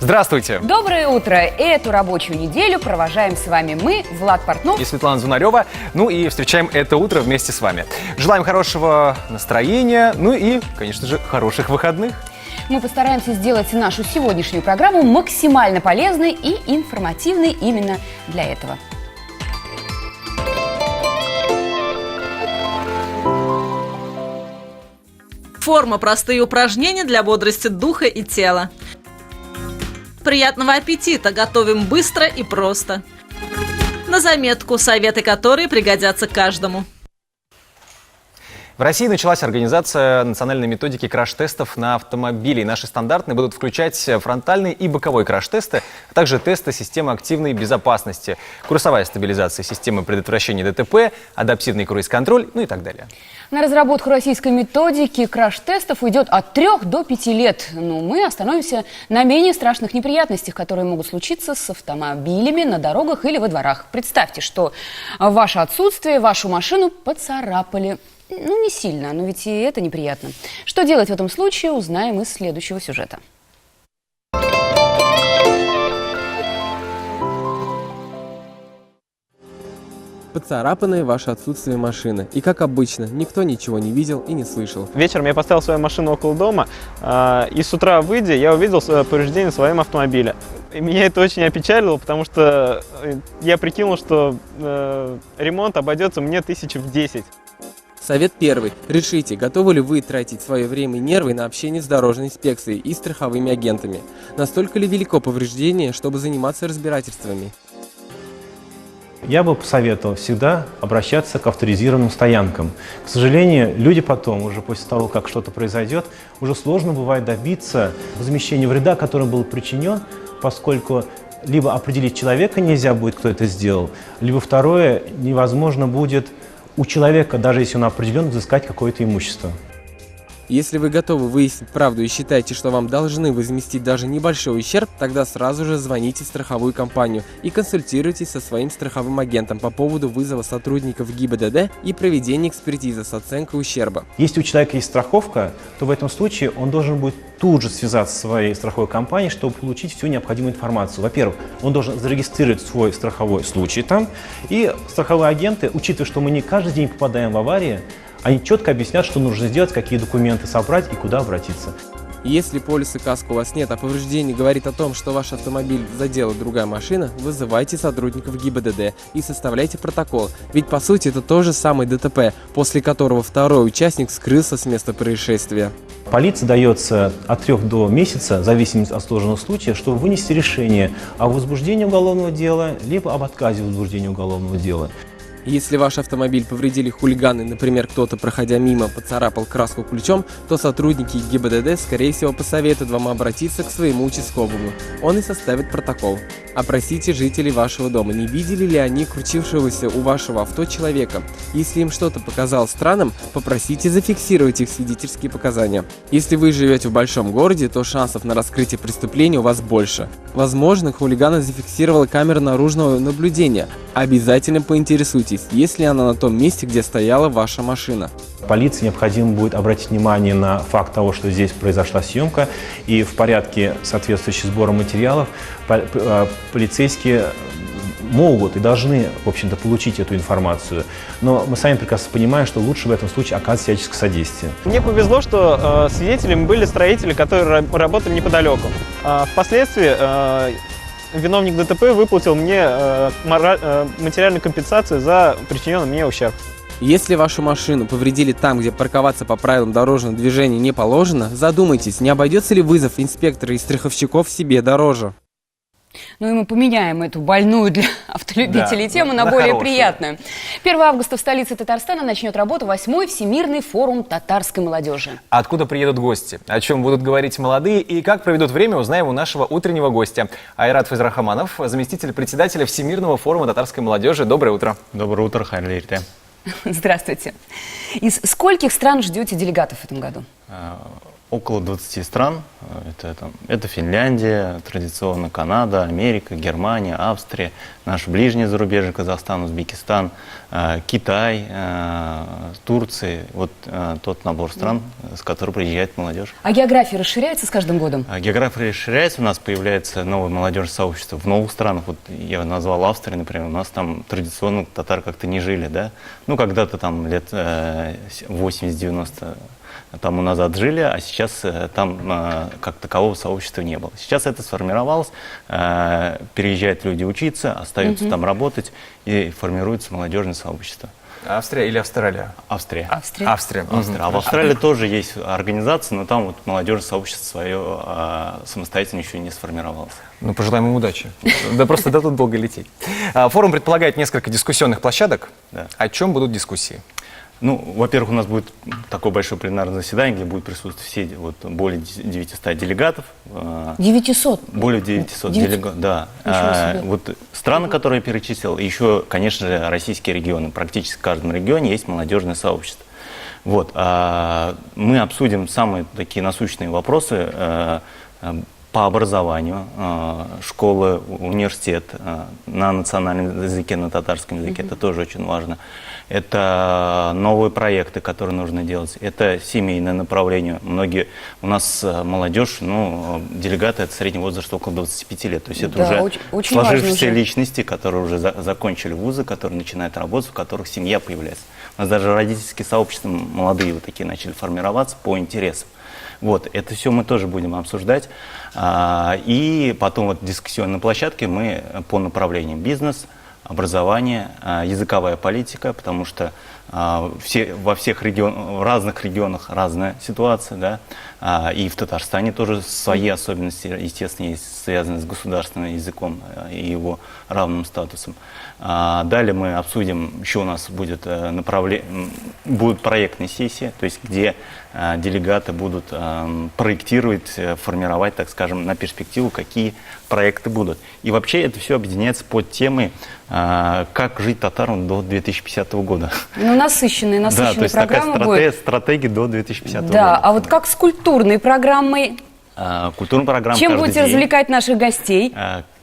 Здравствуйте! Доброе утро! Эту рабочую неделю провожаем с вами мы, Влад Портнов и Светлана Звонарева. Ну и встречаем это утро вместе с вами. Желаем хорошего настроения, ну и, конечно же, хороших выходных. Мы постараемся сделать нашу сегодняшнюю программу максимально полезной и информативной именно для этого. Форма – простые упражнения для бодрости духа и тела. Приятного аппетита! Готовим быстро и просто. На заметку – советы, которые пригодятся каждому. В России началась организация национальной методики краш-тестов на автомобили. Наши стандартные будут включать фронтальный и боковой краш-тесты, а также тесты системы активной безопасности, курсовая стабилизация системы предотвращения ДТП, адаптивный круиз-контроль, ну и так далее. На разработку российской методики краш-тестов уйдет от 3 до 5 лет. Но мы остановимся на менее страшных неприятностях, которые могут случиться с автомобилями на дорогах или во дворах. Представьте, что в ваше отсутствие вашу машину поцарапали. Ну, не сильно, но ведь и это неприятно. Что делать в этом случае, узнаем из следующего сюжета. Поцарапанная ваше отсутствие машины. И как обычно, никто ничего не видел и не слышал. Вечером я поставил свою машину около дома, и с утра выйдя, я увидел повреждение на своем автомобиле. И меня это очень опечалило, потому что я прикинул, что ремонт обойдется мне 1000 в 10. Совет первый. Решите, готовы ли вы тратить свое время и нервы на общение с дорожной инспекцией и страховыми агентами. Настолько ли велико повреждение, чтобы заниматься разбирательствами? Я бы посоветовал всегда обращаться к авторизированным стоянкам. К сожалению, люди потом, уже после того, как что-то произойдет, уже сложно бывает добиться возмещения вреда, который был причинен, поскольку либо определить человека нельзя будет, кто это сделал, либо второе, невозможно будет у человека, даже если он определен, взыскать какое-то имущество. Если вы готовы выяснить правду и считаете, что вам должны возместить даже небольшой ущерб, тогда сразу же звоните в страховую компанию и консультируйтесь со своим страховым агентом по поводу вызова сотрудников ГИБДД и проведения экспертизы с оценкой ущерба. Если у человека есть страховка, то в этом случае он должен будет тут же связаться со своей страховой компанией, чтобы получить всю необходимую информацию. Во-первых, он должен зарегистрировать свой страховой случай там, и страховые агенты, учитывая, что мы не каждый день попадаем в аварии, они четко объяснят, что нужно сделать, какие документы собрать и куда обратиться. Если полиса каска у вас нет, а повреждение говорит о том, что ваш автомобиль задела другая машина, вызывайте сотрудников ГИБДД и составляйте протокол. Ведь по сути это тот же самый ДТП, после которого второй участник скрылся с места происшествия. Полиции дается от 3 до месяца, в зависимости от сложных случаев, чтобы вынести решение о возбуждении уголовного дела, либо об отказе в возбуждении уголовного дела. Если ваш автомобиль повредили хулиганы, например, кто-то, проходя мимо, поцарапал краску ключом, то сотрудники ГИБДД, скорее всего, посоветуют вам обратиться к своему участковому. Он и составит протокол. Опросите жителей вашего дома, не видели ли они крутившегося у вашего авто человека. Если им что-то показалось странным, попросите зафиксировать их свидетельские показания. Если вы живете в большом городе, то шансов на раскрытие преступления у вас больше. Возможно, хулигана зафиксировала камера наружного наблюдения. Обязательно поинтересуйтесь, есть ли она на том месте, где стояла ваша машина. Полиции необходимо будет обратить внимание на факт того, что здесь произошла съемка, и в порядке, соответствующего сбора материалов, полицейские могут и должны, в общем-то, получить эту информацию. Но мы сами прекрасно понимаем, что лучше в этом случае оказывать всяческое содействие. Мне повезло, что свидетелями были строители, которые работали неподалеку. Впоследствии виновник ДТП выплатил мне материальную компенсацию за причиненный мне ущерб. Если вашу машину повредили там, где парковаться по правилам дорожного движения не положено, задумайтесь, не обойдется ли вызов инспектора и страховщиков себе дороже. Ну и мы поменяем эту больную для автолюбителей тему на более хорошую. приятную. 1 августа в столице Татарстана начнет работу 8-й Всемирный форум татарской молодежи. Откуда приедут гости? О чем будут говорить молодые и как проведут время, узнаем у нашего утреннего гостя. Айрат Файзрахаманов, заместитель председателя Всемирного форума татарской молодежи. Доброе утро. Доброе утро, хайрлы Здравствуйте. Из скольких стран ждете делегатов в этом году? Около 20 стран. Это Финляндия, традиционно Канада, Америка, Германия, Австрия, наше ближнее зарубежье, Казахстан, Узбекистан, Китай, Турция. Вот тот набор стран, с которых приезжает молодежь. А география расширяется с каждым годом? География расширяется, у нас появляется новое молодежное сообщество в новых странах. Вот я назвал Австрию, например, у нас там традиционно татары как-то не жили, да? Ну, когда-то там лет 80-90 тому назад жили, а сейчас там как такового сообщества не было. Сейчас это сформировалось, переезжают люди учиться, остаются там работать, и формируется молодежное сообщество. Австрия или Австралия? Австрия. Австрия. А в Австралии тоже есть организация, но там вот молодежное сообщество свое самостоятельно еще не сформировалось. Ну, пожелаем им удачи. Да просто тут долго лететь. Форум предполагает несколько дискуссионных площадок. Да. О чем будут дискуссии? Ну, во-первых, у нас будет такое большое пленарное заседание, где будет присутствовать все, более 900 делегатов. 900? Более 900 делегатов, да. Вот страны, которые я перечислил, и еще, конечно же, российские регионы. Практически в каждом регионе есть молодежное сообщество. Вот. Мы обсудим самые такие насущные вопросы по образованию, школы, университет на национальном языке, на татарском языке, это тоже очень важно. Это новые проекты, которые нужно делать, это семейное направление. Многие у нас молодежь, делегаты от среднего возраста около 25 лет, то есть это уже очень сложившиеся личности, которые уже закончили вузы, которые начинают работать, у которых семья появляется. У нас даже родительские сообщества молодые вот такие начали формироваться по интересам. Вот, это все мы тоже будем обсуждать. И потом вот дискуссионной площадке мы по направлениям бизнес, образование, языковая политика, потому что во всех в разных регионах разная ситуация, да, и в Татарстане тоже свои особенности, естественно, есть, связанные с государственным языком и его равным статусом. Далее мы обсудим, еще у нас будут проектные сессии, то есть где делегаты будут проектировать, формировать, так скажем, на перспективу, какие проекты будут. И вообще это все объединяется под темой «Как жить татарам до 2050 года». Ну, насыщенная Да, то есть программа такая будет. стратегия до 2050 года. Да, а вот как с культурной программой? Культурная программа Чем каждый будете день. развлекать наших гостей?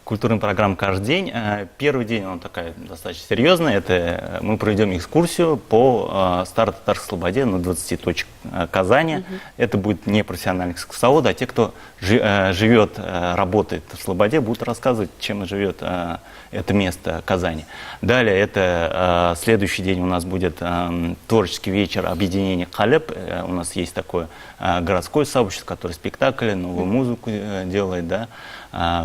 Культурная программа каждый день. Первый день, он такая достаточно серьезная. Это мы проведем экскурсию по Старо-Татарской слободе на 20 точек Казани. Это будет не профессиональные экскурсоводы, а те, кто живет, работает в слободе, будут рассказывать, чем живет это место Казани. Далее, это следующий день у нас будет творческий вечер объединения Халеб. У нас есть такое городское сообщество, которое спектакли, новую музыку делает, да.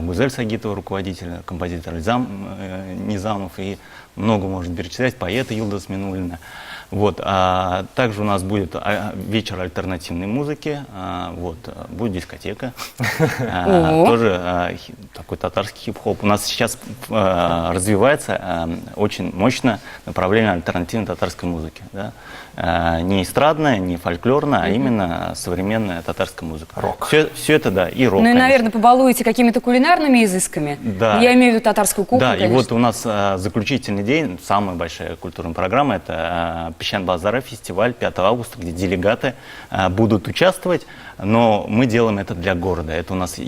Гузель Сагитова, руководитель, композитор Низамов, и много можно перечислять, поэта Юлдас Минулина. Вот. Также у нас будет вечер альтернативной музыки, вот. Будет дискотека, тоже такой татарский хип-хоп. У нас сейчас развивается очень мощно направление альтернативной татарской музыки. Да? Не эстрадная, не фольклорная, а именно современная татарская музыка. Рок. Все это, да, и рок. Ну и, конечно. наверное, побалуете какими-то кулинарными изысками. Да. Я имею в виду татарскую кухню, Да, конечно. и вот у нас заключительный день, самая большая культурная программа, это Песчан-Базары, фестиваль 5 августа, где делегаты будут участвовать, но мы делаем это для города. Это у нас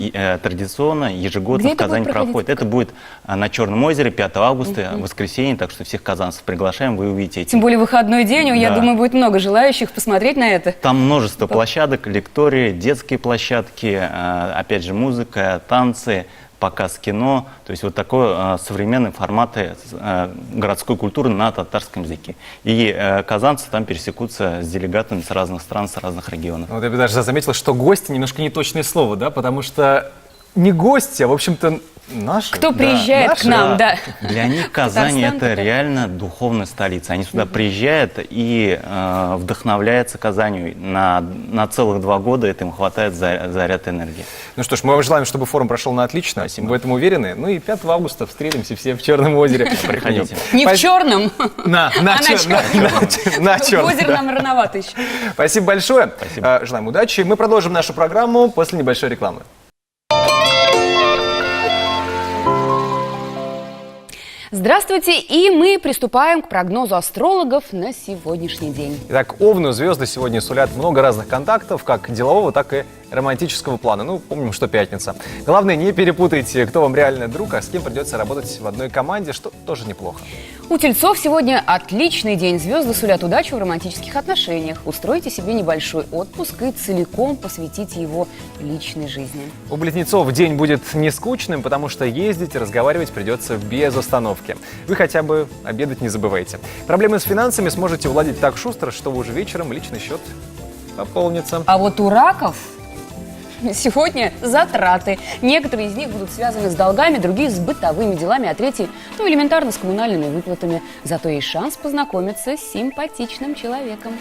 традиционно, ежегодно Где в Казани это будет проходит. Это будет на Черном озере 5 августа, воскресенье, так что всех казанцев приглашаем, вы увидите эти. Тем более выходной день, я Да. думаю, будет много желающих посмотреть на это. Там множество площадок, лектории, детские площадки, опять же музыка, танцы, показ кино, то есть вот такой современный форматы городской культуры на татарском языке. И казанцы там пересекутся с делегатами с разных стран, с разных регионов. Вот я бы даже заметил, что гости немножко неточное слово, да, потому что не гости, а, в общем-то, наши. Кто приезжает наши. к нам, да. Для них Казань Татарстан это такой. реально духовная столица. Они сюда приезжают и вдохновляются Казанью. На целых 2 года это им хватает за ряд энергии. Ну что ж, мы вам желаем, чтобы форум прошел на отлично. Спасибо. В этом уверены. Ну и 5 августа встретимся все в Черном озере. Приходите. Не в Спасибо. черном, На а на черном. черном. В озеро нам рановато еще. Спасибо большое. Спасибо. Желаем удачи. Мы продолжим нашу программу после небольшой рекламы. Здравствуйте, и мы приступаем к прогнозу астрологов на сегодняшний день. Итак, Овну звезды сегодня сулят много разных контактов, как делового, так и романтического плана. Ну, помним, что пятница. Главное, не перепутайте, кто вам реально друг, а с кем придется работать в одной команде, что тоже неплохо. У Тельцов сегодня отличный день. Звезды сулят удачу в романтических отношениях. Устройте себе небольшой отпуск и целиком посвятите его личной жизни. У Близнецов день будет не скучным, потому что ездить, разговаривать придется без остановки. Вы хотя бы обедать не забывайте. Проблемы с финансами сможете уладить так шустро, что уже вечером личный счет пополнится. А вот у раков сегодня затраты. Некоторые из них будут связаны с долгами, другие с бытовыми делами, а третьи, ну, элементарно с коммунальными выплатами. Зато есть шанс познакомиться с симпатичным человеком.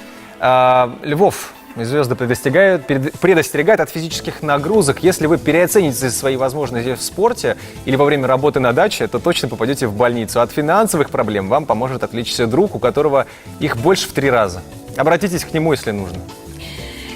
Львов звезды предостерегают от физических нагрузок. Если вы переоцените свои возможности в спорте или во время работы на даче, то точно попадете в больницу. От финансовых проблем вам поможет отвлечься друг, у которого их больше в 3 раза. Обратитесь к нему, если нужно.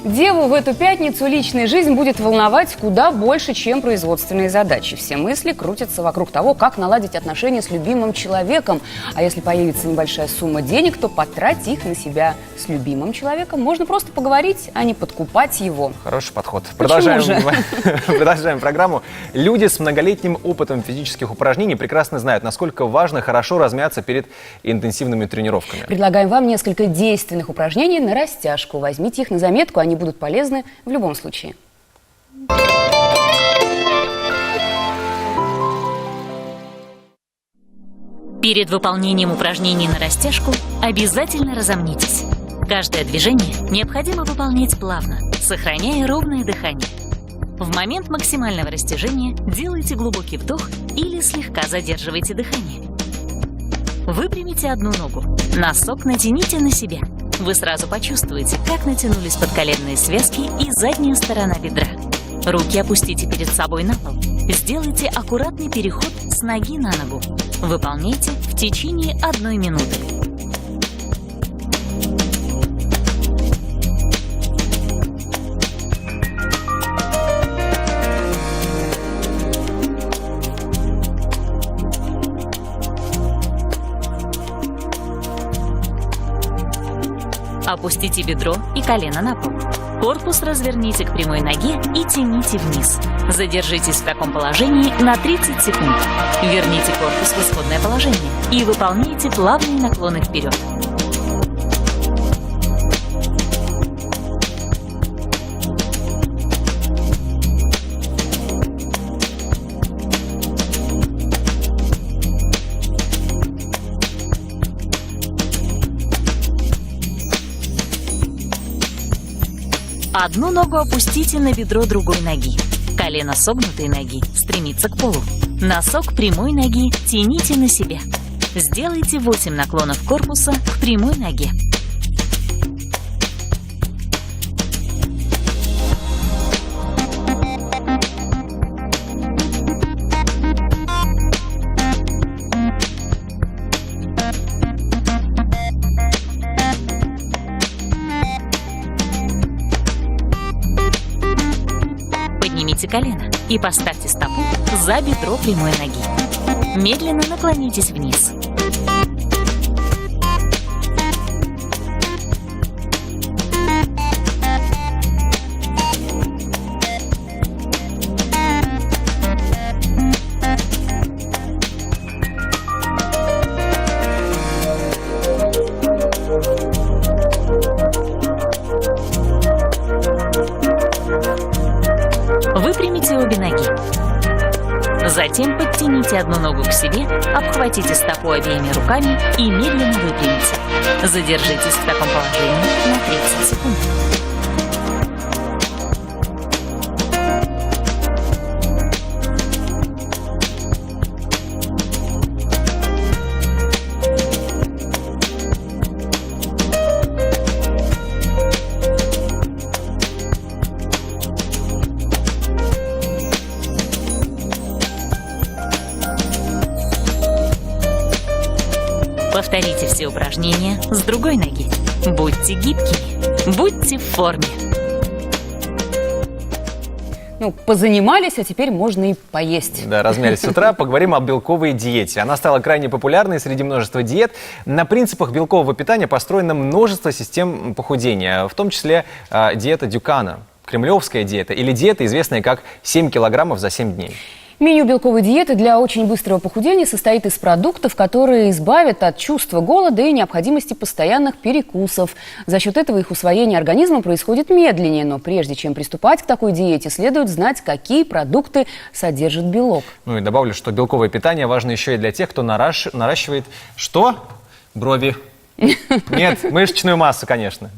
Деву в эту пятницу личная жизнь будет волновать куда больше, чем производственные задачи. Все мысли крутятся вокруг того, как наладить отношения с любимым человеком. А если появится небольшая сумма денег, то потратьте их на себя. С любимым человеком можно просто поговорить, а не подкупать его. Хороший подход. Почему же? Продолжаем программу. Люди с многолетним опытом физических упражнений прекрасно знают, насколько важно хорошо размяться перед интенсивными тренировками. Предлагаем вам несколько действенных упражнений на растяжку. Возьмите их на заметку, они будут полезны в любом случае. Перед выполнением упражнений на растяжку обязательно разомнитесь. Каждое движение необходимо выполнять плавно, сохраняя ровное дыхание. В момент максимального растяжения делайте глубокий вдох или слегка задерживайте дыхание. Выпрямите одну ногу, носок натяните на себя. Вы сразу почувствуете, как натянулись подколенные связки и задняя сторона бедра. Руки опустите перед собой на пол. Сделайте аккуратный переход с ноги на ногу. Выполняйте в течение 1 минуты. Опустите бедро и колено на пол. Корпус разверните к прямой ноге и тяните вниз. Задержитесь в таком положении на 30 секунд. Верните корпус в исходное положение и выполняйте плавные наклоны вперед. Одну ногу опустите на бедро другой ноги. Колено согнутой ноги стремится к полу. Носок прямой ноги тяните на себя. Сделайте 8 наклонов корпуса к прямой ноге. Поднимите колено и поставьте стопу за бедро прямой ноги. Медленно наклонитесь вниз. Выпрямите обе ноги. Затем подтяните одну ногу к себе, обхватите стопу обеими руками и медленно выпрямите. Задержитесь в таком положении на 30 секунд. Повторите все упражнения с другой ноги. Будьте гибкими, будьте в форме. Ну, позанимались, а теперь можно и поесть. Да, размялись с утра. Поговорим о белковой диете. Она стала крайне популярной среди множества диет. На принципах белкового питания построено множество систем похудения, в том числе диета Дюкана, кремлевская диета или диета, известная как 7 килограммов за 7 дней. Меню белковой диеты для очень быстрого похудения состоит из продуктов, которые избавят от чувства голода и необходимости постоянных перекусов. За счет этого их усвоение организма происходит медленнее. Но прежде чем приступать к такой диете, следует знать, какие продукты содержат белок. Ну и добавлю, что белковое питание важно еще и для тех, кто наращивает что? Брови. Нет, мышечную массу, конечно.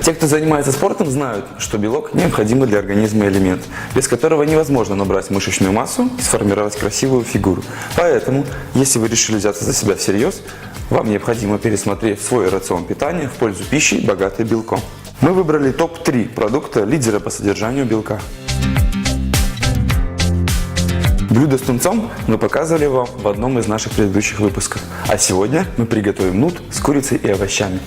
Те, кто занимается спортом, знают, что белок – необходимый для организма элемент, без которого невозможно набрать мышечную массу и сформировать красивую фигуру. Поэтому, если вы решили взяться за себя всерьез, вам необходимо пересмотреть свой рацион питания в пользу пищи, богатой белком. Мы выбрали топ-3 продукта лидера по содержанию белка. Блюдо с тунцом мы показывали вам в одном из наших предыдущих выпусков. А сегодня мы приготовим нут с курицей и овощами.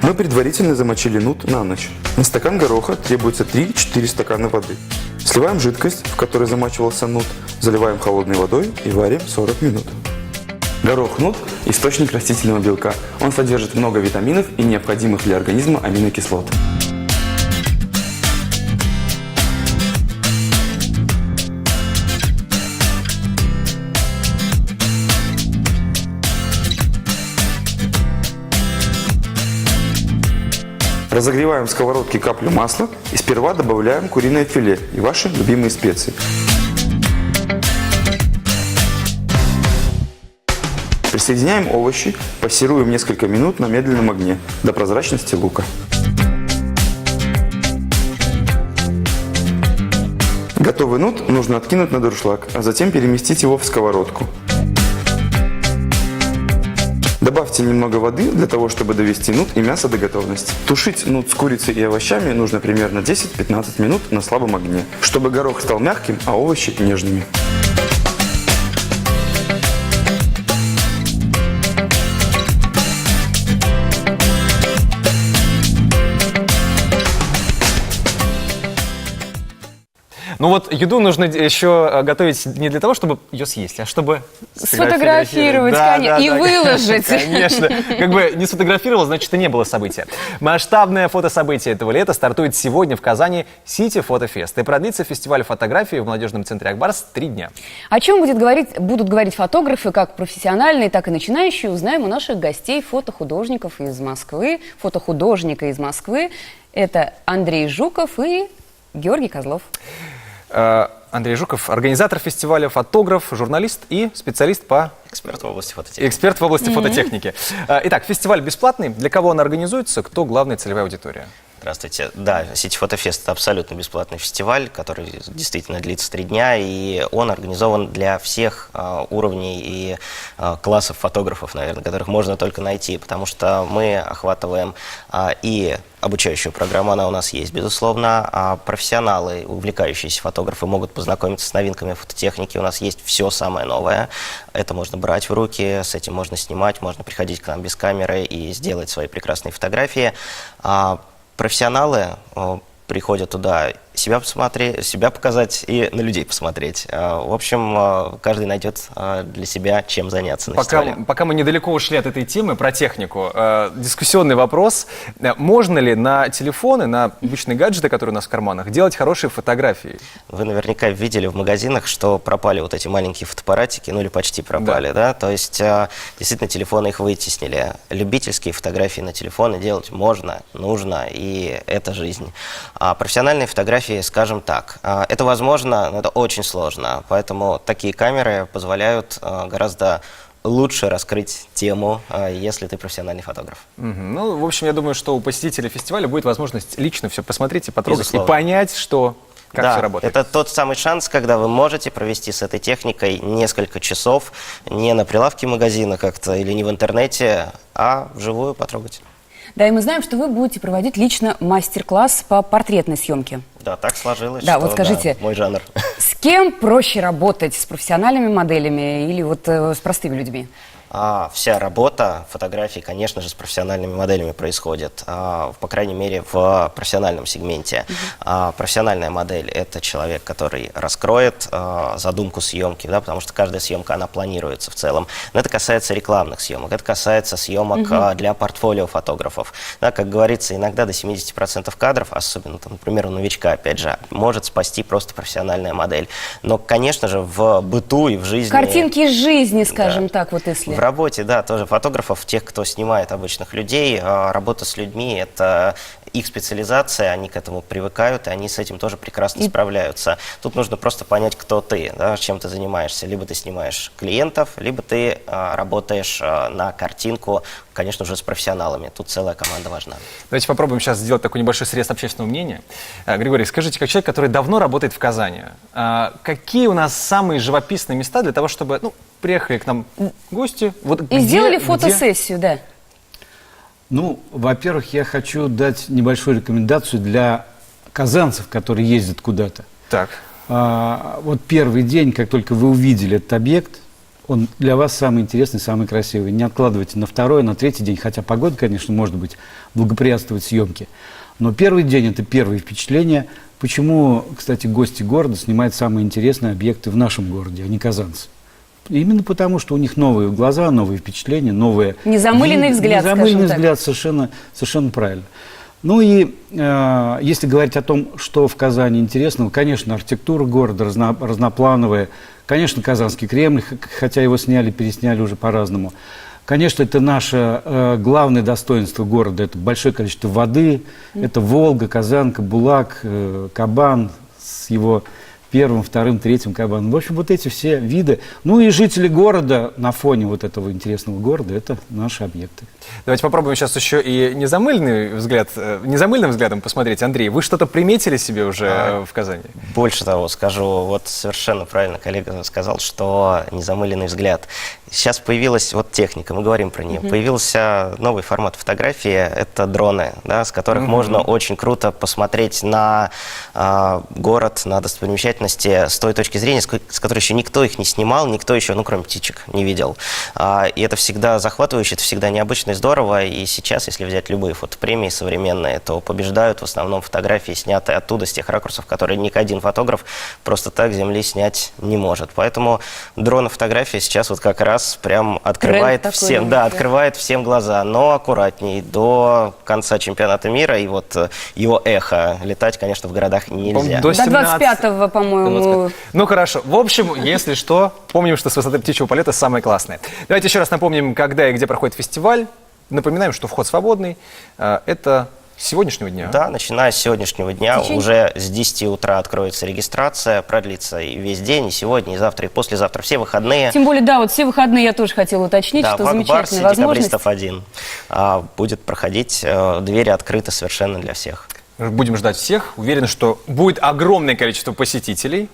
Мы предварительно замочили нут на ночь. На стакан гороха требуется 3-4 стакана воды. Сливаем жидкость, в которой замачивался нут, заливаем холодной водой и варим 40 минут. Горох нут – источник растительного белка. Он содержит много витаминов и необходимых для организма аминокислот. Разогреваем в сковородке каплю масла и сперва добавляем куриное филе и ваши любимые специи. Присоединяем овощи, пассируем несколько минут на медленном огне до прозрачности лука. Готовый нут нужно откинуть на дуршлаг, а затем переместить его в сковородку. Добавьте немного воды для того, чтобы довести нут и мясо до готовности. Тушить нут с курицей и овощами нужно примерно 10-15 минут на слабом огне, чтобы горох стал мягким, а овощи нежными. Ну вот еду нужно еще готовить не для того, чтобы ее съесть, а чтобы Сфотографировать, конечно, и выложить. Конечно. Как бы не сфотографировал, значит, и не было события. Масштабное фотособытие этого лета стартует сегодня в Казани City Photo Fest. И продлится фестиваль фотографии в молодежном центре «Акбарс» 3 дня. О чем будут говорить фотографы, как профессиональные, так и начинающие, узнаем у наших гостей, фотохудожников из Москвы. Фотохудожника из Москвы – это Андрей Жуков и Георгий Козлов. Андрей Жуков, организатор фестиваля, фотограф, журналист и специалист по... Эксперт в области фототехники. Эксперт в области фототехники. Итак, фестиваль бесплатный. Для кого он организуется? Кто главная целевая аудитория? Здравствуйте. Да, City Photo Fest – это абсолютно бесплатный фестиваль, который действительно длится 3 дня, и он организован для всех уровней и классов фотографов, наверное, которых можно только найти, потому что мы охватываем и обучающую программу, она у нас есть, безусловно, а профессионалы, увлекающиеся фотографы могут познакомиться с новинками фототехники, у нас есть все самое новое, это можно брать в руки, с этим можно снимать, можно приходить к нам без камеры и сделать свои прекрасные фотографии. Профессионалы приходят туда себя посмотреть, себя показать и на людей посмотреть. В общем, каждый найдет для себя чем заняться на фестивале. Пока мы недалеко ушли от этой темы про технику, дискуссионный вопрос. Можно ли на телефоны, на обычные гаджеты, которые у нас в карманах, делать хорошие фотографии? Вы наверняка видели в магазинах, что пропали вот эти маленькие фотоаппаратики, ну или почти пропали, да? То есть, действительно, телефоны их вытеснили. Любительские фотографии на телефоны делать можно, нужно, и это жизнь. А профессиональные фотографии, скажем так, это возможно, но это очень сложно, поэтому такие камеры позволяют гораздо лучше раскрыть тему, если ты профессиональный фотограф. Ну, в общем, я думаю, что у посетителей фестиваля будет возможность лично все посмотреть и потрогать, Безусловно. и понять, как все работает. Это тот самый шанс, когда вы можете провести с этой техникой несколько часов не на прилавке магазина как-то или не в интернете, а вживую потрогать. Да, и мы знаем, что вы будете проводить лично мастер-класс по портретной съемке. Да, так сложилось, Да, что вот скажите, мой жанр. С кем проще работать? С профессиональными моделями или вот с простыми людьми? Вся работа фотографий, конечно же, с профессиональными моделями происходит, по крайней мере, в профессиональном сегменте. Профессиональная модель – это человек, который раскроет задумку съемки, да, потому что каждая съемка, она планируется в целом. Но это касается рекламных съемок, это касается съемок для портфолио фотографов. Да, как говорится, иногда до 70% кадров, особенно, там, например, у новичка, опять же, может спасти просто профессиональная модель. Но, конечно же, в быту и в жизни… Картинки из жизни, скажем так, вот если… В работе, да, тоже фотографов, тех, кто снимает обычных людей, работа с людьми – это их специализация, они к этому привыкают, и они с этим тоже прекрасно справляются. Тут нужно просто понять, кто ты, да, чем ты занимаешься. Либо ты снимаешь клиентов, либо ты работаешь на картинку, конечно же, с профессионалами. Тут целая команда важна. Давайте попробуем сейчас сделать такой небольшой срез общественного мнения. Григорий, скажите, как человек, который давно работает в Казани, какие у нас самые живописные места для того, чтобы, приехали к нам гости? Вот и сделали фотосессию, да. Ну, во-первых, я хочу дать небольшую рекомендацию для казанцев, которые ездят куда-то. Так. Вот первый день, как только вы увидели этот объект, он для вас самый интересный, самый красивый. Не откладывайте на второй, на третий день, хотя погода, конечно, может быть, благоприятствует съемке. Но первый день – это первые впечатления. Почему, кстати, гости города снимают самые интересные объекты в нашем городе, а не казанцы? Именно потому, что у них новые глаза, новые впечатления, новые… Незамыленный взгляд, Незамыленный взгляд, совершенно правильно. Ну и если говорить о том, что в Казани интересного, конечно, архитектура города разноплановая, конечно, Казанский Кремль, хотя его сняли, пересняли уже по-разному. Конечно, это наше главное достоинство города, это большое количество воды, это Волга, Казанка, Булак, Кабан с его первым, вторым, третьим кабаном. В общем, вот эти все виды. Ну и жители города на фоне вот этого интересного города, это наши объекты. Давайте попробуем сейчас еще и незамыленным взглядом посмотреть. Андрей, вы что-то приметили себе уже в Казани? Больше того скажу, вот совершенно правильно коллега сказал, что незамыленный взгляд. Сейчас появилась вот техника, мы говорим про нее. Появился новый формат фотографии, это дроны, да, с которых можно очень круто посмотреть на город, на достопримечательности с той точки зрения, с которой еще никто их не снимал, никто еще, кроме птичек, не видел. И это всегда захватывающе, это всегда необычно и здорово. И сейчас, если взять любые фотопремии современные, то побеждают в основном фотографии, снятые оттуда, с тех ракурсов, которые ни один фотограф просто так с земли снять не может. Поэтому дронофотография сейчас вот как раз прям открывает всем, открывает всем глаза, но аккуратней, до конца чемпионата мира, и вот его эхо летать, конечно, в городах нельзя. До 25-го, по-моему. Ну хорошо. В общем, если что, помним, что с высоты птичьего полета самое классное. Давайте еще раз напомним, когда и где проходит фестиваль. Напоминаем, что вход свободный. Это с сегодняшнего дня? Да, начиная с сегодняшнего дня, уже с 10 утра откроется регистрация, продлится и весь день, и сегодня, и завтра, и послезавтра, все выходные. Тем более, да, вот все выходные я тоже хотела уточнить, что замечательная возможность. Декабристов 1 будет проходить, двери открыты совершенно для всех. Будем ждать всех. Уверен, что будет огромное количество посетителей.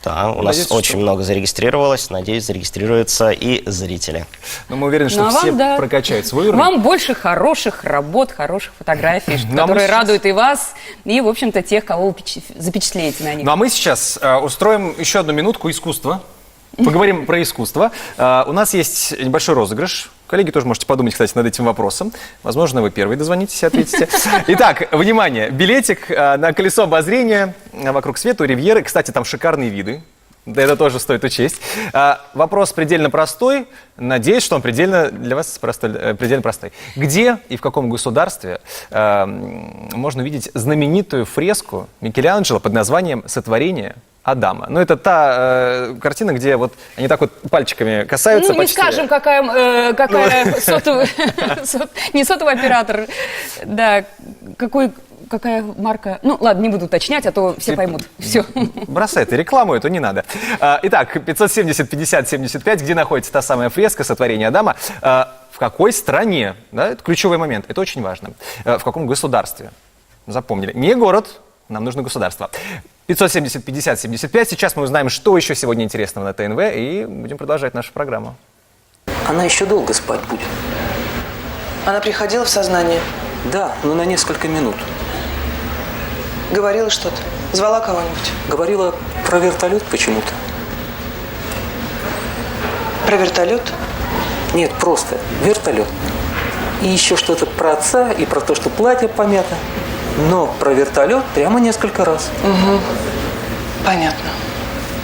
Да, у нас очень много зарегистрировалось. Надеюсь, зарегистрируются и зрители. Но мы уверены, что все прокачают свой уровень. Вам больше хороших работ, хороших фотографий, которые радуют и вас, и, в общем-то, тех, кого вы запечатлеете на них. Ну а мы сейчас устроим еще одну минутку искусства. Поговорим про искусство. У нас есть небольшой розыгрыш. Коллеги, тоже можете подумать, кстати, над этим вопросом. Возможно, вы первые дозвонитесь и ответите. Итак, внимание, билетик на колесо обозрения вокруг света у Ривьеры. Кстати, там шикарные виды. Да, это тоже стоит учесть. Вопрос предельно простой. Надеюсь, что он для вас предельно простой. Где и в каком государстве можно увидеть знаменитую фреску Микеланджело под названием «Сотворение Адама»? Ну, это та картина, где вот они так вот пальчиками касаются. Ну, не скажем, какая не сотовый оператор, да, какая марка. Ну, ладно, не буду уточнять, а то все поймут. Все. Бросай ты рекламу, эту не надо. Итак, 570-50-75, где находится та самая фреска «Сотворение Адама», в какой стране, да, это ключевой момент, это очень важно, в каком государстве, запомнили, не город, нам нужно государство. 570-50-75, сейчас мы узнаем, что еще сегодня интересного на ТНВ, и будем продолжать нашу программу. Она еще долго спать будет. Она приходила в сознание? Да, но на несколько минут. Говорила что-то? Звала кого-нибудь? Говорила про вертолет почему-то. Про вертолет? Нет, просто вертолет. И еще что-то про отца и про то, что платье помято. Но про вертолет прямо несколько раз. Угу. Понятно.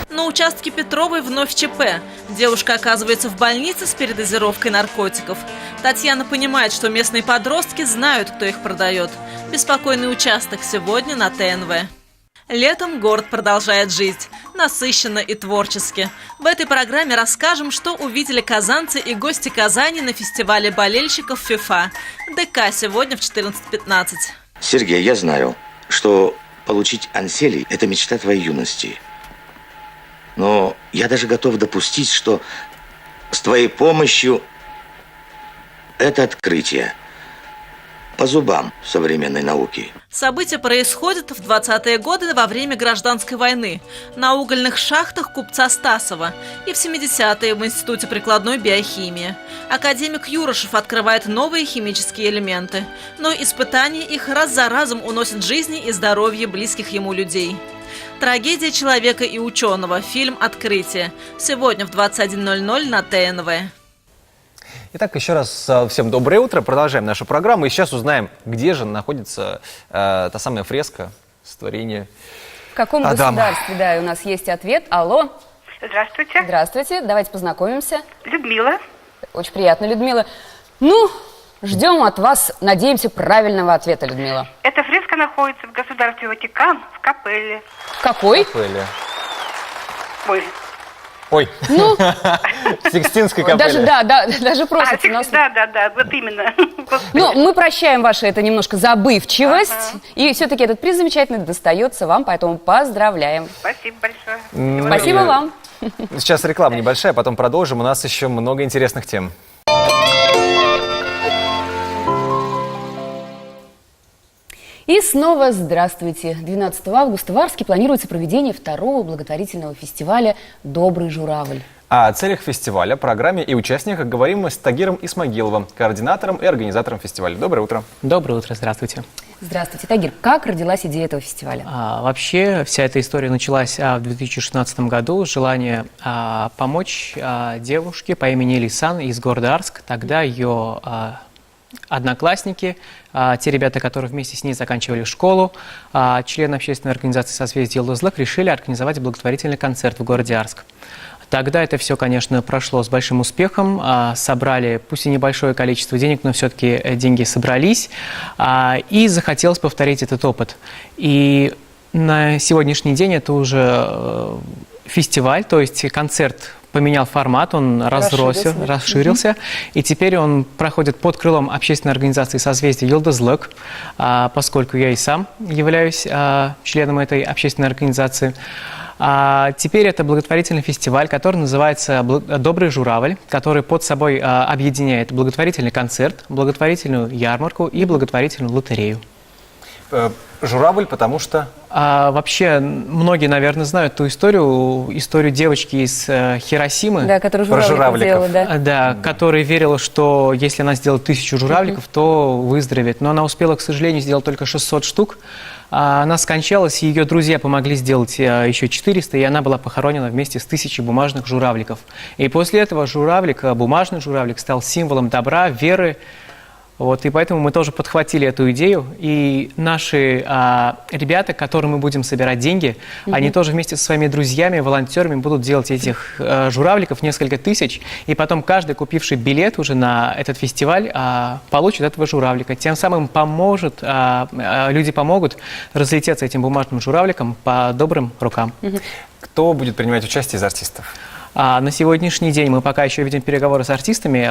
На участке Петровой вновь ЧП. Девушка оказывается в больнице с передозировкой наркотиков. Татьяна понимает, что местные подростки знают, кто их продает. Беспокойный участок сегодня на ТНВ. Летом город продолжает жить. Насыщенно и творчески. В этой программе расскажем, что увидели казанцы и гости Казани на фестивале болельщиков ФИФА. ДК сегодня в 14:15. Сергей, я знаю, что получить Анселей – это мечта твоей юности. Но я даже готов допустить, что с твоей помощью это открытие по зубам современной науки. События происходят в 20-е годы во время гражданской войны, на угольных шахтах купца Стасова и в 70-е в Институте прикладной биохимии. Академик Юрошев открывает новые химические элементы, но испытания их раз за разом уносят жизни и здоровье близких ему людей. Трагедия человека и ученого. Фильм «Открытие». Сегодня в 21:00 на ТНВ. Итак, еще раз всем доброе утро. Продолжаем нашу программу. И сейчас узнаем, где же находится та самая фреска с творения В каком Адама. государстве? Да, и у нас есть ответ. Алло. Здравствуйте. Здравствуйте. Давайте познакомимся. Людмила. Очень приятно, Людмила. Ну, ждем от вас, надеемся, правильного ответа, Людмила. Эта фреска находится в государстве Ватикан, в капелле. В какой? капелле. Ой. Ой, Ну, в Сикстинской капелле. даже просится нас. Да, вот именно. Ну, мы прощаем вашу это немножко забывчивость. И все-таки этот приз замечательный достается вам, поэтому поздравляем. Спасибо большое. Спасибо вам. Сейчас реклама небольшая, потом продолжим. У нас еще много интересных тем. И снова здравствуйте. 12 августа в Арске планируется проведение второго благотворительного фестиваля «Добрый журавль». О целях фестиваля, программе и участниках говорим мы с Тагиром Исмагиловым, координатором и организатором фестиваля. Доброе утро. Доброе утро, здравствуйте. Здравствуйте, Тагир. Как родилась идея этого фестиваля? Вообще, вся эта история началась в 2016 году. Желание помочь девушке по имени Лисан из города Арск. Тогда ее одноклассники, те ребята, которые вместе с ней заканчивали школу, члены общественной организации «Созвездие Йылдызлык» решили организовать благотворительный концерт в городе Арск. Тогда это все, конечно, прошло с большим успехом, собрали, пусть и небольшое количество денег, но все-таки деньги собрались, и захотелось повторить этот опыт. И на сегодняшний день это уже фестиваль, то есть концерт поменял формат, он расширился, и теперь он проходит под крылом общественной организации «Созвездие Йылдызлык», поскольку я и сам являюсь членом этой общественной организации. Теперь это благотворительный фестиваль, который называется «Добрый журавль», который под собой объединяет благотворительный концерт, благотворительную ярмарку и благотворительную лотерею. Журавль, потому что... Вообще, многие, наверное, знают ту историю девочки из Хиросимы. Да, которая журавликов делала, да. Да, которая верила, что если она сделает 1000 журавликов, то выздоровеет. Но она успела, к сожалению, сделать только 600 штук. Она скончалась, и ее друзья помогли сделать еще 400, и она была похоронена вместе с 1000 бумажных журавликов. И после этого журавлик, бумажный журавлик, стал символом добра, веры. Вот, и поэтому мы тоже подхватили эту идею, и наши ребята, которым мы будем собирать деньги, они тоже вместе со своими друзьями, волонтерами будут делать этих журавликов несколько тысяч, и потом каждый, купивший билет уже на этот фестиваль, получит этого журавлика. Тем самым люди помогут разлететься этим бумажным журавликом по добрым рукам. Кто будет принимать участие из артистов? На сегодняшний день мы пока еще ведем переговоры с артистами.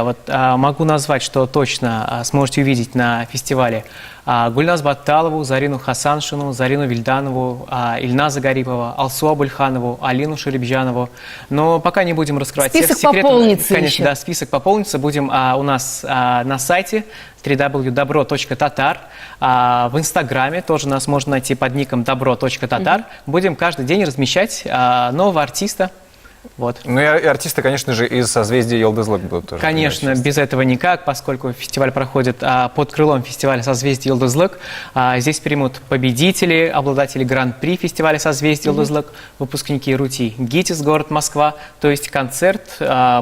Могу назвать, что точно сможете увидеть на фестивале Гульназ Батталову, Зарину Хасаншину, Зарину Вильданову, Ильназа Гарипова, Алсу Абульханову, Алину Шарибжанову. Но пока не будем раскрывать всех секретов. Список пополнится конечно, еще. Да, список пополнится. Будем у нас на сайте www.dobro.tatar. В Инстаграме тоже нас можно найти под ником dobro.tatar. Будем каждый день размещать нового артиста. Вот. Ну и артисты, конечно же, из созвездия Йылдызлык будут тоже. Конечно, без этого никак, поскольку фестиваль проходит под крылом фестиваля «Созвездие Йылдызлык». Здесь примут победители, обладатели гран-при фестиваля «Созвездие Йылдызлык», выпускники РУТИ ГИТИС, город Москва. То есть концерт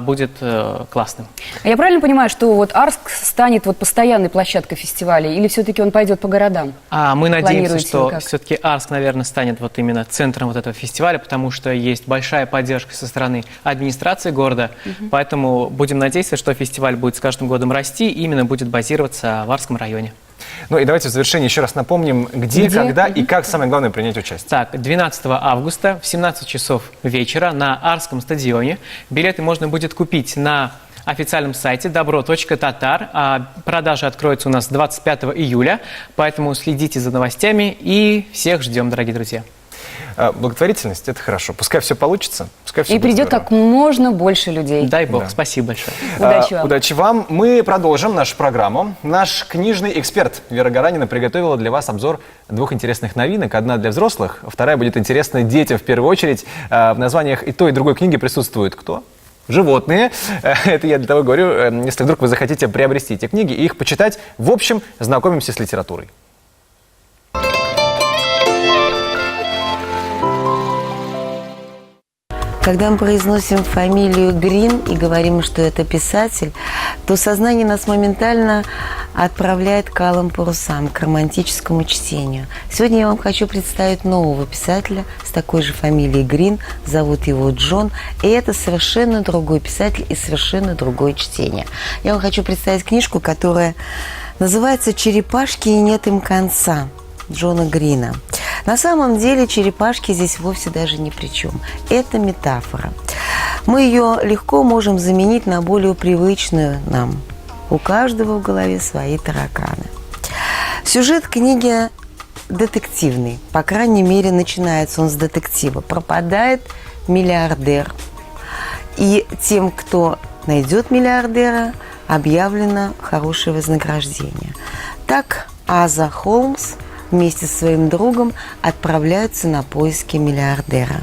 будет классным. Я правильно понимаю, что вот Арск станет вот постоянной площадкой фестиваля, или все-таки он пойдет по городам? Мы надеемся, что как? все-таки Арск, наверное, станет вот именно центром вот этого фестиваля, потому что есть большая поддержка со стороны администрации города, поэтому будем надеяться, что фестиваль будет с каждым годом расти и именно будет базироваться в Арском районе. Ну и давайте в завершение еще раз напомним, где, когда и как самое главное принять участие. Так, 12 августа в 17 часов вечера на Арском стадионе. Билеты можно будет купить на официальном сайте dobro.tatar. Продажи откроются у нас 25 июля, поэтому следите за новостями и всех ждем, дорогие друзья. Благотворительность – это хорошо. Пускай все получится. Пускай все и придет как можно больше людей. Дай бог. Да. Спасибо большое. Удачи вам. Удачи вам. Мы продолжим нашу программу. Наш книжный эксперт Вера Гаранина приготовила для вас обзор двух интересных новинок. Одна для взрослых, вторая будет интересна детям в первую очередь. В названиях и той, и другой книги присутствует кто? Животные. Это я для того говорю, если вдруг вы захотите приобрести эти книги и их почитать. В общем, знакомимся с литературой. Когда мы произносим фамилию Грин и говорим, что это писатель, то сознание нас моментально отправляет к алым парусам, к романтическому чтению. Сегодня я вам хочу представить нового писателя с такой же фамилией Грин. Зовут его Джон. И это совершенно другой писатель и совершенно другое чтение. Я вам хочу представить книжку, которая называется «Черепашки и нет им конца» Джона Грина. На самом деле черепашки здесь вовсе даже ни при чем. Это метафора. Мы ее легко можем заменить на более привычную нам. У каждого в голове свои тараканы. Сюжет книги детективный. По крайней мере, начинается он с детектива. Пропадает миллиардер. И тем, кто найдет миллиардера, объявлено хорошее вознаграждение. Так Аза Холмс вместе со своим другом отправляются на поиски миллиардера.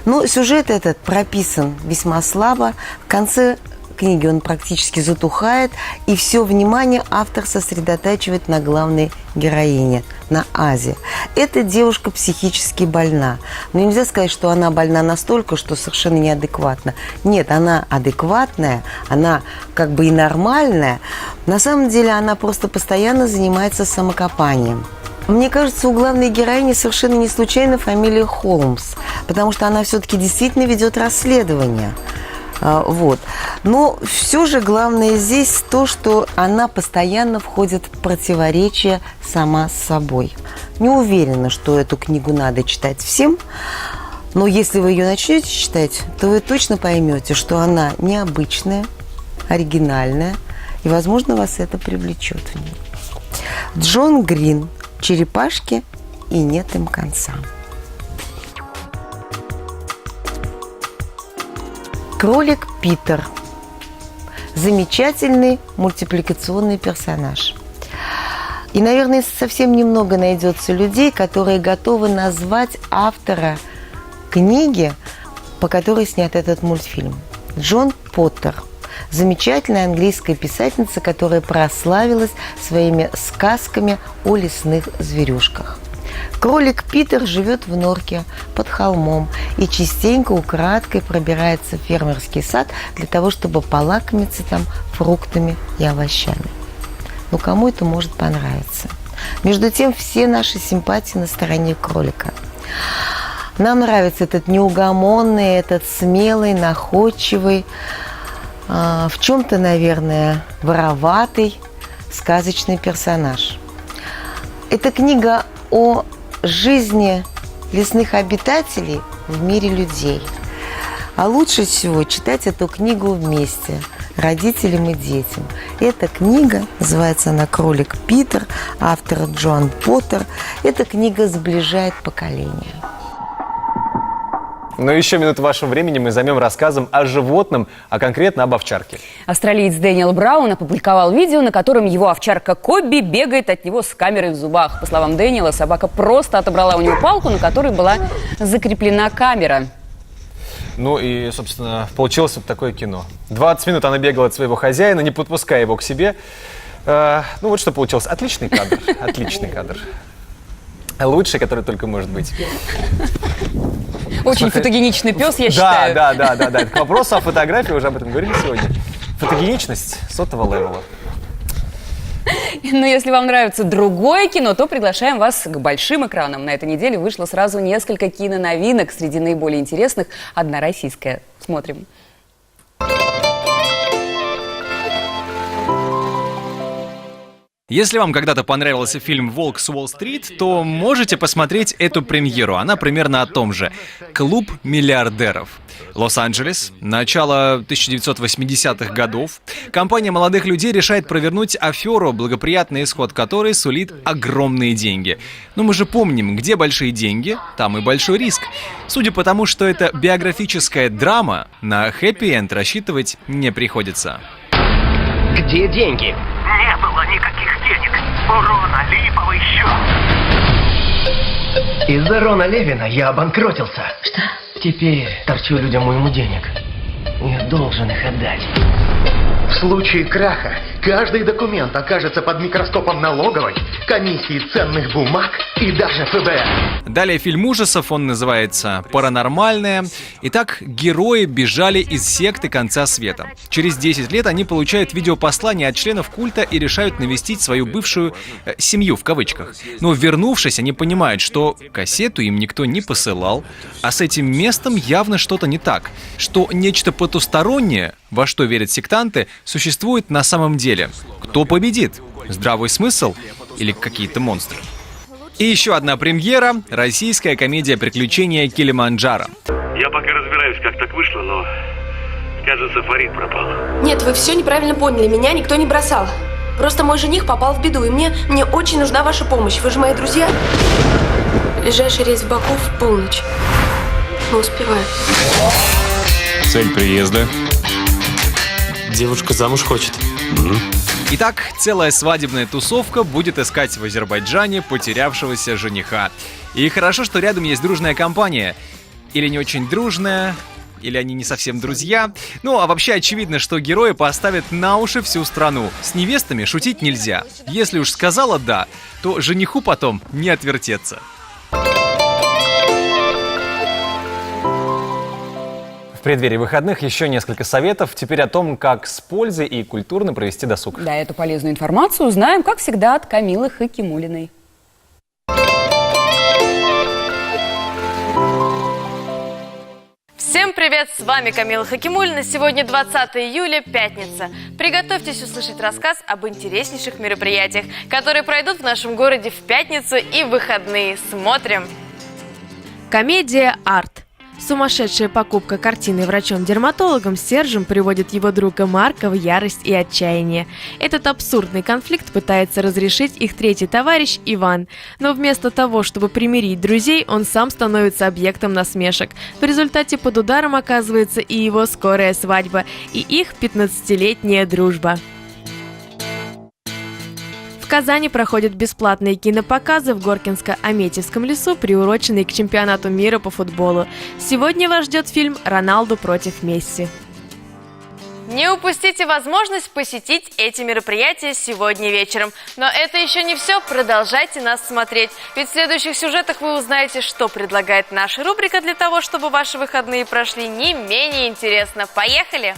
Но сюжет этот прописан весьма слабо. В конце книги он практически затухает, и все внимание автор сосредотачивает на главной героине, на Азе. Эта девушка психически больна. Но нельзя сказать, что она больна настолько, что совершенно неадекватна. Нет, она адекватная, она как бы и нормальная. На самом деле она просто постоянно занимается самокопанием. Мне кажется, у главной героини совершенно не случайно фамилия Холмс, потому что она все-таки действительно ведет расследование. Вот. Но все же главное здесь то, что она постоянно входит в противоречие сама с собой. Не уверена, что эту книгу надо читать всем, но если вы ее начнете читать, то вы точно поймете, что она необычная, оригинальная, и, возможно, вас это привлечет в ней. Джон Грин. Черепашки и нет им конца. Кролик Питер. Замечательный мультипликационный персонаж. И, наверное, совсем немного найдется людей, которые готовы назвать автора книги, по которой снят этот мультфильм. Джон Поттер. Замечательная английская писательница, которая прославилась своими сказками о лесных зверюшках. Кролик Питер живет в норке под холмом и частенько украдкой пробирается в фермерский сад для того, чтобы полакомиться там фруктами и овощами. Но кому это может понравиться? Между тем, все наши симпатии на стороне кролика. Нам нравится этот неугомонный, этот смелый, находчивый, в чем-то, наверное, вороватый, сказочный персонаж. Это книга о жизни лесных обитателей в мире людей. А лучше всего читать эту книгу вместе, родителям и детям. Эта книга, называется она «Кролик Питер», автора Джон Поттер. Эта книга сближает поколения. Но еще минуту вашего времени мы займем рассказом о животном, а конкретно об овчарке. Австралиец Дэниел Браун опубликовал видео, на котором его овчарка Кобби бегает от него с камерой в зубах. По словам Дэниела, собака просто отобрала у него палку, на которой была закреплена камера. Ну и, собственно, получилось вот такое кино. 20 минут она бегала от своего хозяина, не подпуская его к себе. Ну вот что получилось. Отличный кадр. Отличный кадр. Лучший, который только может быть. Очень фотогеничный пес, я считаю. Да. К вопросу о фотографии, уже об этом говорили сегодня. Фотогеничность сотого левела. Но если вам нравится другое кино, то приглашаем вас к большим экранам. На этой неделе вышло сразу несколько киноновинок. Среди наиболее интересных одна российская. Смотрим. Если вам когда-то понравился фильм «Волк с Уолл-стрит», то можете посмотреть эту премьеру. Она примерно о том же. «Клуб миллиардеров». Лос-Анджелес, начало 1980-х годов. Компания молодых людей решает провернуть аферу, благоприятный исход которой сулит огромные деньги. Но мы же помним, где большие деньги, там и большой риск. Судя по тому, что это биографическая драма, на хэппи-энд рассчитывать не приходится. Где деньги? Не было никаких денег. У Рона липовый счет. Из-за Рона Левина я обанкротился. Что? Теперь торчу людям уйму денег. Я должен их отдать. В случае краха каждый документ окажется под микроскопом налоговой, комиссии ценных бумаг и даже ФБР. Далее фильм ужасов, он называется «Паранормальное». Итак, герои бежали из секты конца света. Через 10 лет они получают видеопослание от членов культа и решают навестить свою бывшую «семью» в кавычках. Но вернувшись, они понимают, что кассету им никто не посылал, а с этим местом явно что-то не так, что нечто потустороннее, во что верят сектанты, существует на самом деле. Кто победит? Здравый смысл или какие-то монстры? И еще одна премьера – российская комедия «Приключения Килиманджаро». Я пока разбираюсь, как так вышло, но, кажется, Фарид пропал. Нет, вы все неправильно поняли, меня никто не бросал. Просто мой жених попал в беду, и мне очень нужна ваша помощь. Вы же мои друзья. Ближайший рейс в Баку в полночь. Мы успеваем. Цель приезда. Девушка замуж хочет. Итак, целая свадебная тусовка будет искать в Азербайджане потерявшегося жениха. И хорошо, что рядом есть дружная компания. Или не очень дружная, или они не совсем друзья. Ну, а вообще очевидно, что герои поставят на уши всю страну. С невестами шутить нельзя. Если уж сказала «да», то жениху потом не отвертеться. В преддверии выходных еще несколько советов. Теперь о том, как с пользой и культурно провести досуг. Да, эту полезную информацию узнаем, как всегда, от Камилы Хакимуллиной. Всем привет, с вами Камила Хакимуллина. Сегодня 20 июля, пятница. Приготовьтесь услышать рассказ об интереснейших мероприятиях, которые пройдут в нашем городе в пятницу и в выходные. Смотрим! Комедия «Арт». Сумасшедшая покупка картины врачом-дерматологом Сержем приводит его друга Марка в ярость и отчаяние. Этот абсурдный конфликт пытается разрешить их третий товарищ Иван. Но вместо того, чтобы примирить друзей, он сам становится объектом насмешек. В результате под ударом оказывается и его скорая свадьба, и их 15-летняя дружба. В Казани проходят бесплатные кинопоказы в Горкинско-Аметьевском лесу, приуроченные к чемпионату мира по футболу. Сегодня вас ждет фильм «Роналду против Месси». Не упустите возможность посетить эти мероприятия сегодня вечером. Но это еще не все, продолжайте нас смотреть. Ведь в следующих сюжетах вы узнаете, что предлагает наша рубрика для того, чтобы ваши выходные прошли не менее интересно. Поехали!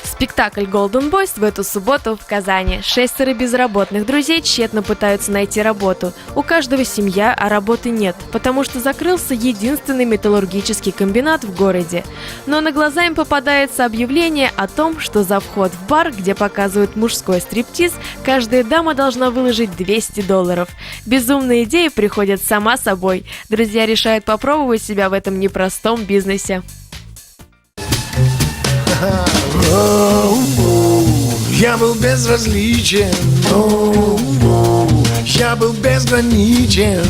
Спектакль «Golden Boys» в эту субботу в Казани. 6 безработных друзей тщетно пытаются найти работу. У каждого семья, а работы нет, потому что закрылся единственный металлургический комбинат в городе. Но на глаза им попадается объявление о том, что за вход в бар, где показывают мужской стриптиз, каждая дама должна выложить $200. Безумная идея приходит сама собой. Друзья решают попробовать себя в этом непростом бизнесе. Я был безразличен, я был безграничен.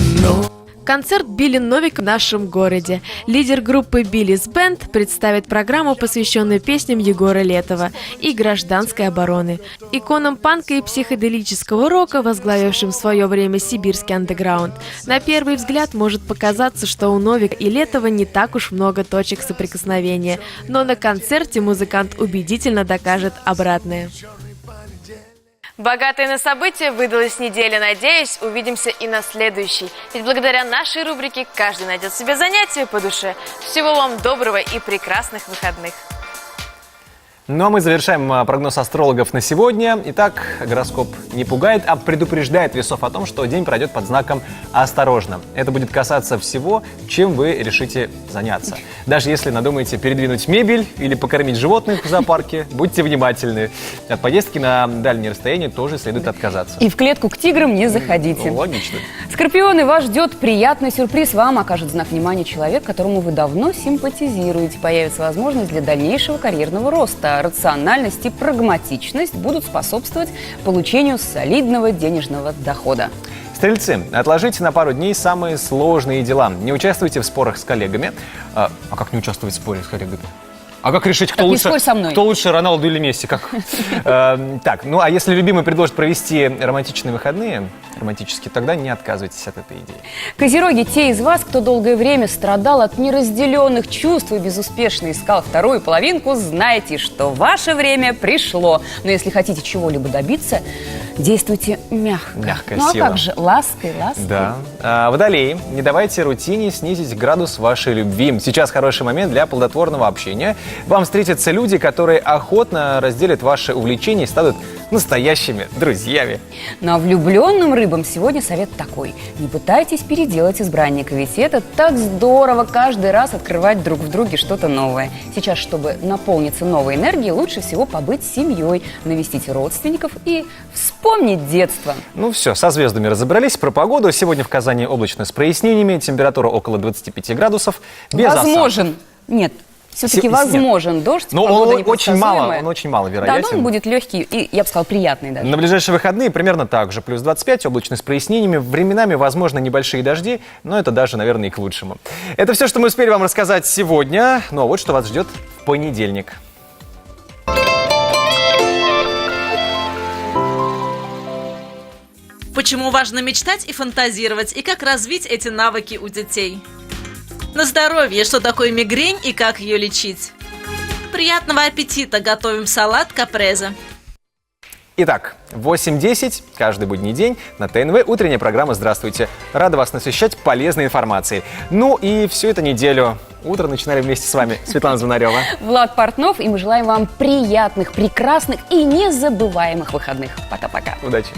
Концерт Билли Новика в нашем городе. Лидер группы Биллис Бенд представит программу, посвященную песням Егора Летова и гражданской обороны, иконам панка и психоделического рока, возглавившим в свое время сибирский андеграунд. На первый взгляд может показаться, что у Новика и Летова не так уж много точек соприкосновения, но на концерте музыкант убедительно докажет обратное. Богатой на события выдалась неделя. Надеюсь, увидимся и на следующей. Ведь благодаря нашей рубрике каждый найдет себе занятие по душе. Всего вам доброго и прекрасных выходных. Ну а мы завершаем прогноз астрологов на сегодня. Итак, гороскоп не пугает, а предупреждает весов о том, что день пройдет под знаком «Осторожно». Это будет касаться всего, чем вы решите заняться. Даже если надумаете передвинуть мебель или покормить животных в зоопарке, будьте внимательны. От поездки на дальние расстояния тоже следует отказаться. И в клетку к тиграм не заходите. Ну, логично. Скорпионы, вас ждет приятный сюрприз. Вам окажет знак внимания человек, которому вы давно симпатизируете. Появится возможность для дальнейшего карьерного роста. Рациональность и прагматичность будут способствовать получению солидного денежного дохода. Стрельцы, отложите на пару дней самые сложные дела. Не участвуйте в спорах с коллегами. А как не участвовать в споре с коллегами? А как решить, кто лучше, Роналду или Месси? Так, ну а если любимый предложит провести романтичные выходные, тогда не отказывайтесь от этой идеи. Козероги, те из вас, кто долгое время страдал от неразделенных чувств и безуспешно искал вторую половинку, знайте, что ваше время пришло. Но если хотите чего-либо добиться, действуйте мягко. Мягкая ну сила. А как же? Лаской. Да. Водолеи, не давайте рутине снизить градус вашей любви. Сейчас хороший момент для плодотворного общения. Вам встретятся люди, которые охотно разделят ваши увлечения и станут настоящими друзьями. Ну а влюбленным рыбам сегодня совет такой. Не пытайтесь переделать избранника, ведь это так здорово каждый раз открывать друг в друге что-то новое. Сейчас, чтобы наполниться новой энергией, лучше всего побыть с семьей, навестить родственников и вспомнить детство. Ну все, со звездами разобрались. Про погоду. Сегодня в Казани облачно с прояснениями. Температура около 25 градусов. Без Возможен. Нет. Все-таки возможен дождь, но погода он очень мало вероятен. Да, но он будет легкий и, я бы сказал, приятный даже. На ближайшие выходные примерно так же. Плюс 25, облачно с прояснениями. Временами, возможно, небольшие дожди, но это даже, наверное, и к лучшему. Это все, что мы успели вам рассказать сегодня. Ну а вот что вас ждет в понедельник. Почему важно мечтать и фантазировать, и как развить эти навыки у детей? На здоровье, что такое мигрень и как ее лечить. Приятного аппетита! Готовим салат капреза. Итак, 8:10 каждый будний день на ТНВ утренняя программа «Здравствуйте». Рада вас насыщать полезной информацией. Ну и всю эту неделю утро начинали вместе с вами Светлана Звонарева, Влад Портнов, и мы желаем вам приятных, прекрасных и незабываемых выходных. Пока-пока. Удачи.